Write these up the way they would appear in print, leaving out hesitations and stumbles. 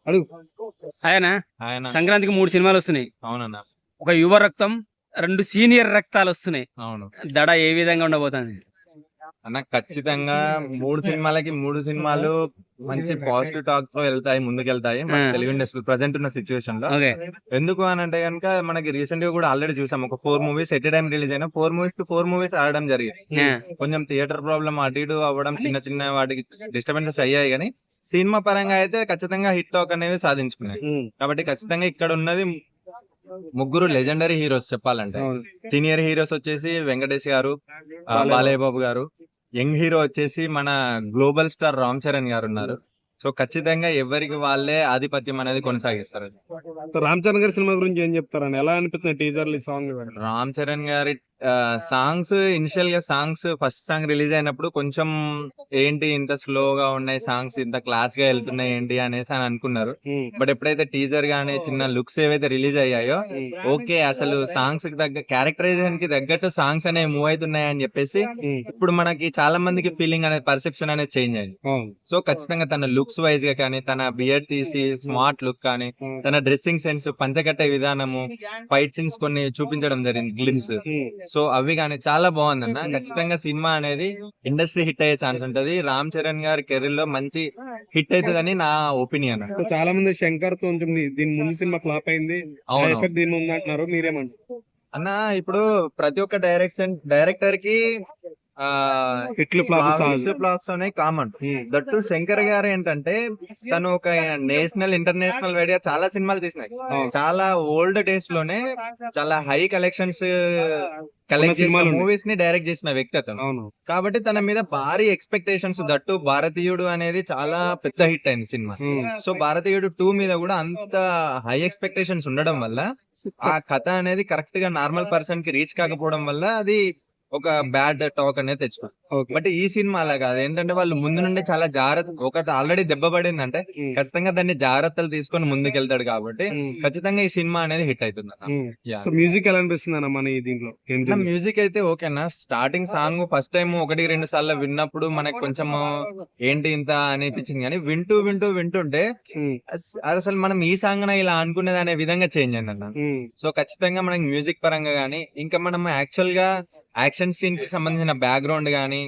అడుగు. ఆయన ఆయన సంక్రాంతికి 3 సినిమాలు వస్తున్నాయి. అవునన్నా. ఒక యువ రక్తం, 2 సీనియర్ రక్తాలు వస్తున్నాయి. అవును దడ ఏ విధంగా ఉండబోతుంది? అన్న, ఖచ్చితంగా 3 సినిమాలకి 3 సినిమాలు మంచి పాజిటివ్ టాక్ తో వెళ్తాయి, ముందుకెళ్తాయి మన తెలుగు ఇండస్ట్రీ ప్రెసెంట్ ఉన్న సిచ్యువేషన్ లో. ఓకే. ఎందుకు అని అంటే కనుక మనకి రీసెంట్ గా కూడా ఆల్రెడీ చూసాం, ఒక 4 మూవీస్ ఎట్ టైం రిలీజ్ అయినా 4 మూవీస్ కి 4 మూవీస్ ఆడడం జరిగింది. కొంచెం థియేటర్ ప్రాబ్లం అటు ఇటు అవ్వడం, చిన్న చిన్న వాటికి డిస్టర్బెన్సెస్ అయ్యాయి, కానీ సినిమా పరంగా అయితే ఖచ్చితంగా హిట్ టాక్ అనేది సాధించుకున్నాయి. కాబట్టి ఖచ్చితంగా ఇక్కడ ఉన్నది ముగ్గురు లెజెండరీ హీరోస్ చెప్పాలంటే. సీనియర్ హీరోస్ వచ్చేసి వెంకటేష్ గారు, బాలయ్య బాబు గారు. యంగ్ హీరో వచ్చేసి మన గ్లోబల్ స్టార్ రామ్ చరణ్ గారు ఉన్నారు. సో ఖచ్చితంగా ఎవరికి వాళ్ళే ఆధిపత్యం అనేది కొనసాగిస్తారు. రామ్ చరణ్ గారి సినిమా గురించి ఏం చెప్తారండి? ఎలా అనిపిస్తుంది టీజర్లు, సాంగ్? రామ్ చరణ్ గారి సాంగ్స్, ఇనిషియల్ గా సాంగ్స్ ఫస్ట్ సాంగ్ రిలీజ్ అయినప్పుడు కొంచెం ఏంటి ఇంత స్లోగా ఉన్నాయి సాంగ్స్, ఇంత క్లాస్ గా వెళ్తున్నాయి ఏంటి అనేసి అని అనుకున్నారు. బట్ ఎప్పుడైతే టీజర్ గానీ చిన్న లుక్స్ ఏవైతే రిలీజ్ అయ్యాయో, ఓకే అసలు సాంగ్స్ కి తగ్గ క్యారెక్టరైజేషన్ కి తగ్గట్టు సాంగ్స్ అనేవి మూవ్ అవుతున్నాయి అని చెప్పేసి ఇప్పుడు మనకి చాలా మందికి ఫీలింగ్ అనేది, పర్సెప్షన్ అనేది చేంజ్ అయింది. సో ఖచ్చితంగా తన లుక్స్ వైజ్ గా కానీ, తన బియర్డ్ తీసి స్మార్ట్ లుక్ కానీ, తన డ్రెస్సింగ్ సెన్స్, పంచకట్టే విధానము, ఫైట్ సీన్స్ కొన్ని చూపించడం జరిగింది గ్లిమ్స్. సో అవి కానీ చాలా బాగుందన్న. ఖచ్చితంగా సినిమా అనేది ఇండస్ట్రీ హిట్ అయ్యే ఛాన్స్ ఉంటది. రామ్ చరణ్ గారి కెరీర్ లో మంచి హిట్ అవుతుందని నా ఒపీనియన్. చాలా మంది శంకర్ తో దీని ముందు సినిమా ఫ్లాప్ అయింది, ఎఫెక్ట్ దీని ఉంది అంటున్నారు, మీరేమంటారు అన్న? ఇప్పుడు ప్రతి ఒక్క డైరెక్టర్ కి హిట్లు ఫ్లాప్స్ అనేవి కామన్. దట్టు శంకర్ గారు ఏంటంటే తను ఒక నేషనల్ ఇంటర్నేషనల్ వైడ్ చాలా సినిమాలు తీసినాయి. చాలా ఓల్డ్ డేస్ లోనే చాలా హై కలెక్షన్స్ కలెక్ట్ చేసిన మూవీస్ ని డైరెక్ట్ చేసిన వ్యక్తి అతను. కాబట్టి తన మీద భారీ ఎక్స్పెక్టేషన్స్. దట్టు భారతీయుడు అనేది చాలా పెద్ద హిట్ అయింది సినిమా. సో భారతీయుడు 2 మీద కూడా అంత హై ఎక్స్పెక్టేషన్స్ ఉండడం వల్ల ఆ కథ అనేది కరెక్ట్ గా నార్మల్ పర్సన్ కి రీచ్ కాకపోవడం వల్ల అది ఒక బ్యాడ్ టాక్ అనేది తెచ్చుకుంది. బట్ ఈ సినిమా అలా కాదు. ఏంటంటే వాళ్ళు ముందు నుండి చాలా జాగ్రత్త, ఒకటి ఆల్రెడీ దెబ్బ పడింది అంటే ఖచ్చితంగా దాన్ని జాగ్రత్తలు తీసుకొని ముందుకెళ్తాడు. కాబట్టి ఖచ్చితంగా ఈ సినిమా అనేది హిట్ అవుతుంది. మ్యూజిక్ ఎలా అనిపిస్తుంది అన్న మన దీంట్లో? మ్యూజిక్ అయితే ఓకేనా. స్టార్టింగ్ సాంగ్ ఫస్ట్ టైం 1-2 సార్లు విన్నప్పుడు మనకు కొంచెం ఏంటి ఇంత అనిపించింది, కానీ వింటుంటే అసలు మనం ఈ సాంగ్ ఇలా అనుకునేది అనే విధంగా చేంజ్ అయింది అన్న. సో ఖచ్చితంగా మనకి మ్యూజిక్ పరంగా గానీ, ఇంకా మనం యాక్చువల్ గా యాక్షన్ సీన్ కి సంబంధించిన బ్యాక్గ్రౌండ్ గానీ,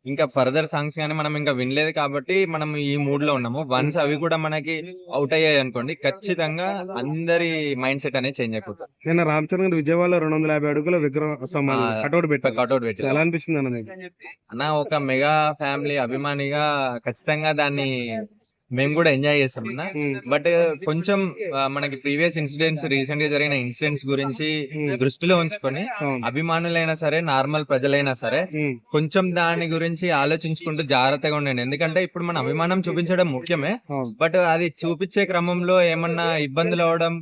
ఇంకా ఫర్దర్ సాంగ్స్ గానీ మనం ఇంకా వినలేదు. కాబట్టి మనం ఈ మూడ్ లో ఉన్నాము. వన్స్ అవి కూడా మనకి అవుట్ అయ్యాయి అనుకోండి, ఖచ్చితంగా అందరి మైండ్ సెట్ అనేది చేంజ్ అయిపోతుంది. నేను రామ్ చరణ్ గారు విజయవాడలో 250 అడుగుల విగ్రహం కటౌట్ పెట్టి ఎలా అనిపిస్తుంది అన్న? ఒక మెగా ఫ్యామిలీ అభిమానిగా ఖచ్చితంగా దాన్ని మేము కూడా ఎంజాయ్ చేస్తాం అన్న. బట్ కొంచెం మనకి ప్రీవియస్ ఇన్సిడెంట్స్, రీసెంట్ గా జరిగిన ఇన్సిడెంట్స్ గురించి దృష్టిలో ఉంచుకొని అభిమానులైనా సరే, నార్మల్ ప్రజలైనా సరే కొంచెం దాని గురించి ఆలోచించుకుంటూ జాగ్రత్తగా ఉండండి. ఎందుకంటే ఇప్పుడు మన అభిమానం చూపించడం ముఖ్యమే, బట్ అది చూపించే క్రమంలో ఏమన్నా ఇబ్బందులు అవడం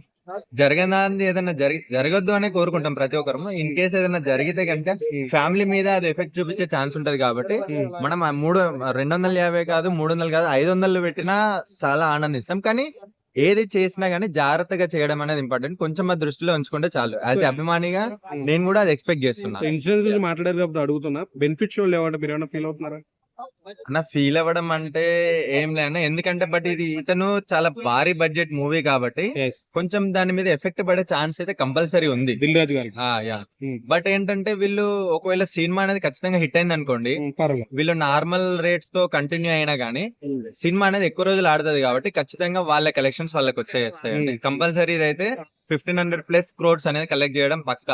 జరగదాన్ని ఏదైనా జరగద్దు అనే కోరుకుంటాం ప్రతి ఒక్కరు. ఇన్ కేసు ఏదైనా జరిగితే కనుక ఫ్యామిలీ మీద అది ఎఫెక్ట్ చూపించే ఛాన్స్ ఉంటది. కాబట్టి మనం 250 కాదు, 300 కాదు, 500 పెట్టినా చాలా ఆనందిస్తాం. కానీ ఏది చేసినా గానీ జాగ్రత్తగా చేయడం అనేది ఇంపార్టెంట్. కొంచెం ఆ దృష్టిలో ఉంచుకుంటే చాలు. యాజ్ అభిమానిగా నేను కూడా అది ఎక్స్పెక్ట్ చేస్తున్నా. ఇన్సూరెన్స్ గురించి మాట్లాడారు కాబట్టి అడుగుతున్నా, బెనిఫిట్ షో లేవంటే మీరు ఏమైనా ఫీల్ అవుతున్నారా? అన్న ఫీల్ అవ్వడం అంటే ఏం లేదన్న. ఎందుకంటే బట్ ఇది ఇతను చాలా భారీ బడ్జెట్ మూవీ కాబట్టి కొంచెం దాని మీద ఎఫెక్ట్ పడే ఛాన్స్ అయితే కంపల్సరీ ఉంది. దిల్ రాజు గారు. బట్ ఏంటంటే వీళ్ళు ఒకవేళ సినిమా అనేది ఖచ్చితంగా హిట్ అయింది అనుకోండి, వీళ్ళు నార్మల్ రేట్స్ తో కంటిన్యూ అయినా గానీ సినిమా అనేది ఎక్కువ రోజులు ఆడుతుంది. కాబట్టి ఖచ్చితంగా వాళ్ళ కలెక్షన్స్ వాళ్ళకి వచ్చేస్తాయండి. కంపల్సరీ ఇదైతే 1500+ crores అనేది కలెక్ట్ చేయడం పక్కా.